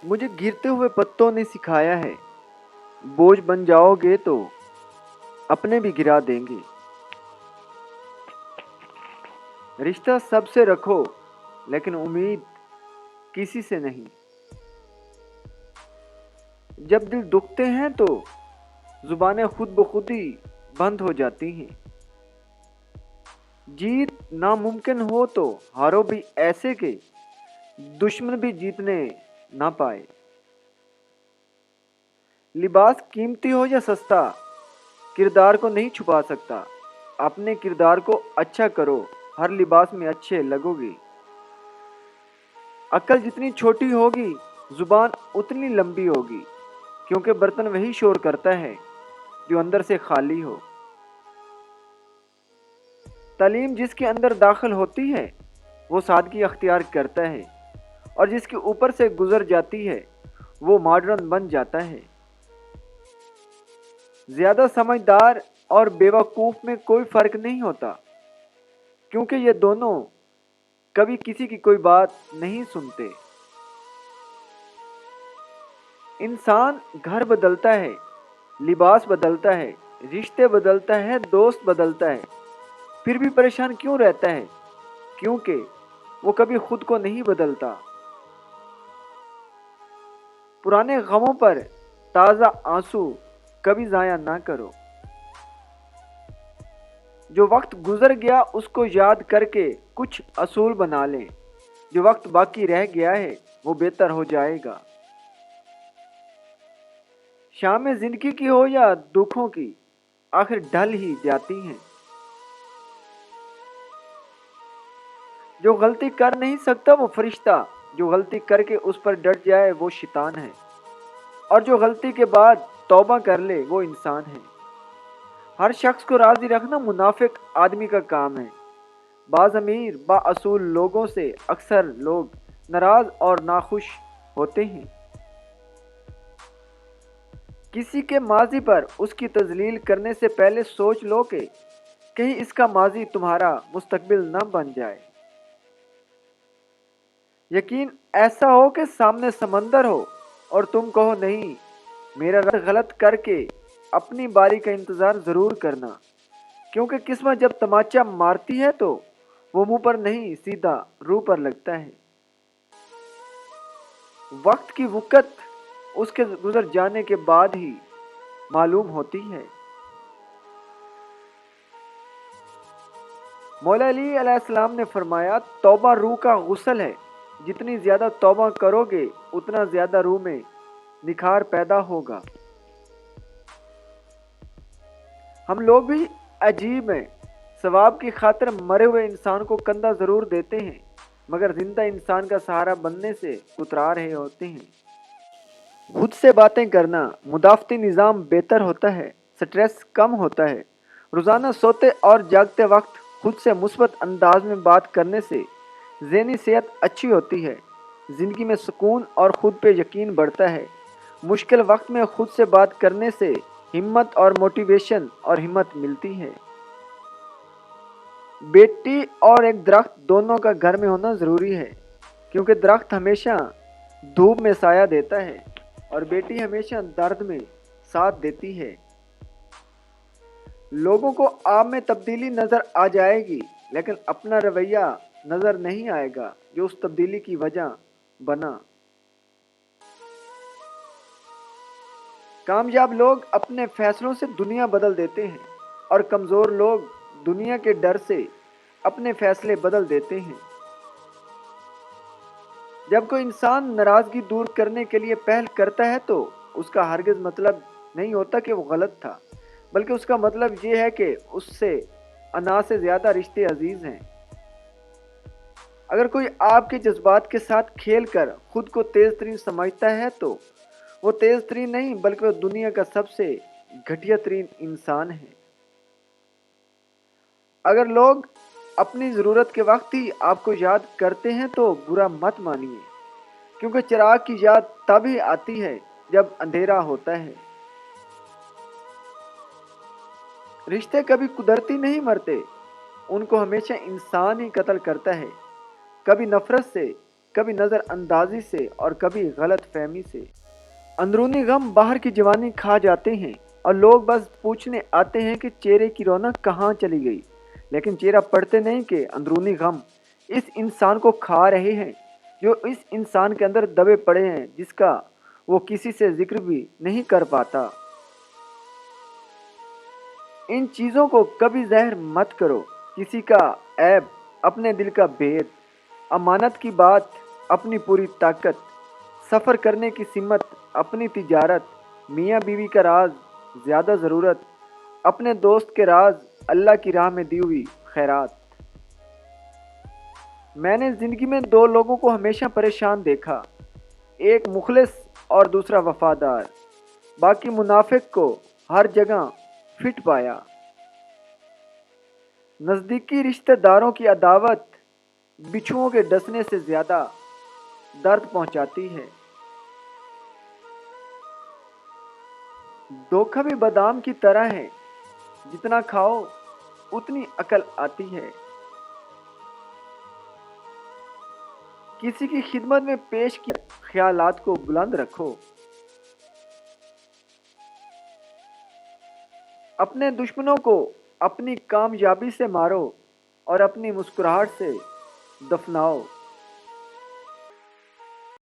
मुझे गिरते हुए पत्तों ने सिखाया है, बोझ बन जाओगे तो अपने भी गिरा देंगे। रिश्ता सबसे रखो, लेकिन उम्मीद किसी से नहीं। जब दिल दुखते हैं तो जुबानें खुद ब खुद ही बंद हो जाती हैं। जीत नामुमकिन हो तो हारो भी ऐसे के दुश्मन भी जीतने ना पाए। लिबास कीमती हो या सस्ता, किरदार को नहीं छुपा सकता। अपने किरदार को अच्छा करो, हर लिबास में अच्छे लगोगे। अक्ल जितनी छोटी होगी, जुबान उतनी लंबी होगी, क्योंकि बर्तन वही शोर करता है जो अंदर से खाली हो। तालीम जिसके अंदर दाखिल होती है वो सादगी अख्तियार करता है, और जिसके ऊपर से गुजर जाती है वो मॉडर्न बन जाता है। ज्यादा समझदार और बेवकूफ में कोई फर्क नहीं होता, क्योंकि ये दोनों कभी किसी की कोई बात नहीं सुनते। इंसान घर बदलता है, लिबास बदलता है, रिश्ते बदलता है, दोस्त बदलता है, फिर भी परेशान क्यों रहता है? क्योंकि वो कभी खुद को नहीं बदलता। पुराने गमों पर ताज़ा आंसू कभी जाया ना करो। जो वक्त गुजर गया उसको याद करके कुछ असूल बना लें। जो वक्त बाकी रह गया है वो बेहतर हो जाएगा। शामें जिंदगी की हो या दुखों की, आखिर ढल ही जाती हैं। जो गलती कर नहीं सकता वो फरिश्ता, जो गलती करके उस पर डट जाए वो शैतान है, और जो गलती के बाद तौबा कर ले वो इंसान है। हर शख्स को राजी रखना मुनाफिक आदमी का काम है। बाज अमीर बाअसूल लोगों से अक्सर लोग नाराज और नाखुश होते हैं। किसी के माजी पर उसकी तजलील करने से पहले सोच लो कि कहीं इसका माजी तुम्हारा मुस्तकबिल न बन जाए। यकीन ऐसा हो कि सामने समंदर हो और तुम कहो नहीं, मेरा रंग गलत करके अपनी बारी का इंतजार जरूर करना, क्योंकि किस्मत जब तमाचा मारती है तो वो मुंह पर नहीं सीधा रूह पर लगता है। वक्त की वक़्त उसके गुजर जाने के बाद ही मालूम होती है। मौला अली अलैहिस्सलाम ने फरमाया, तौबा रूह का गुस्ल है, जितनी ज्यादा तौबा करोगे उतना ज्यादा रूह में निखार पैदा होगा। हम लोग भी अजीब हैं, सवाब की खातिर मरे हुए इंसान को कंधा जरूर देते हैं, मगर जिंदा इंसान का सहारा बनने से उतरा रहे होते हैं। खुद से बातें करना मुदाफ़ती निज़ाम बेहतर होता है, स्ट्रेस कम होता है। रोज़ाना सोते और जागते वक्त खुद से मुस्बत अंदाज में बात करने से ज़हनी सेहत अच्छी होती है, ज़िंदगी में सुकून और खुद पे यकीन बढ़ता है। मुश्किल वक्त में खुद से बात करने से हिम्मत और मोटिवेशन और हिम्मत मिलती है। बेटी और एक दरख्त दोनों का घर में होना ज़रूरी है, क्योंकि दरख्त हमेशा धूप में साया देता है और बेटी हमेशा दर्द में साथ देती है। लोगों को आप में तब्दीली नज़र आ जाएगी, लेकिन अपना रवैया नज़र नहीं आएगा जो उस तब्दीली की वजह बना। कामयाब लोग अपने फैसलों से दुनिया बदल देते हैं, और कमज़ोर लोग दुनिया के डर से अपने फैसले बदल देते हैं। जब कोई इंसान नाराज़गी दूर करने के लिए पहल करता है तो उसका हरगिज़ मतलब नहीं होता कि वो गलत था, बल्कि उसका मतलब ये है कि उससे अना से ज़्यादा रिश्ते अजीज़ हैं। अगर कोई आपके जज्बात के साथ खेल कर खुद को तेज़ तरीन समझता है तो वो तेज़ तरीन नहीं, बल्कि वो दुनिया का सबसे घटिया तरीन इंसान है। अगर लोग अपनी ज़रूरत के वक्त ही आपको याद करते हैं तो बुरा मत मानिए, क्योंकि चिराग की याद तभी आती है जब अंधेरा होता है। रिश्ते कभी कुदरती नहीं मरते, उनको हमेशा इंसान ही कत्ल करता है, कभी नफरत से, کبھی نظر اندازی سے اور کبھی غلط فہمی سے۔ اندرونی غم باہر کی جوانی کھا جاتے ہیں اور لوگ بس پوچھنے آتے ہیں کہ چہرے کی رونق کہاں چلی گئی، لیکن چہرہ پڑھتے نہیں کہ اندرونی غم اس انسان کو کھا رہے ہیں، جو اس انسان کے اندر دبے پڑے ہیں، جس کا وہ کسی سے ذکر بھی نہیں کر پاتا۔ ان چیزوں کو کبھی ظاہر مت کرو، کسی کا عیب، اپنے دل کا بھید، امانت کی بات، اپنی پوری طاقت، سفر کرنے کی سمت، اپنی تجارت، میاں بیوی کا راز، زیادہ ضرورت، اپنے دوست کے راز، اللہ کی راہ میں دی ہوئی خیرات۔ میں نے زندگی میں دو لوگوں کو ہمیشہ پریشان دیکھا، ایک مخلص اور دوسرا وفادار، باقی منافق کو ہر جگہ فٹ پایا۔ نزدیکی رشتہ داروں کی عداوت بچھوؤں کے ڈسنے سے زیادہ درد پہنچاتی ہے۔ دھوکہ بھی بادام کی طرح ہے، جتنا کھاؤ اتنی عقل آتی ہے۔ کسی کی خدمت میں پیش کیے خیالات کو بلند رکھو، اپنے دشمنوں کو اپنی کامیابی سے مارو اور اپنی مسکراہٹ سے دفناؤ۔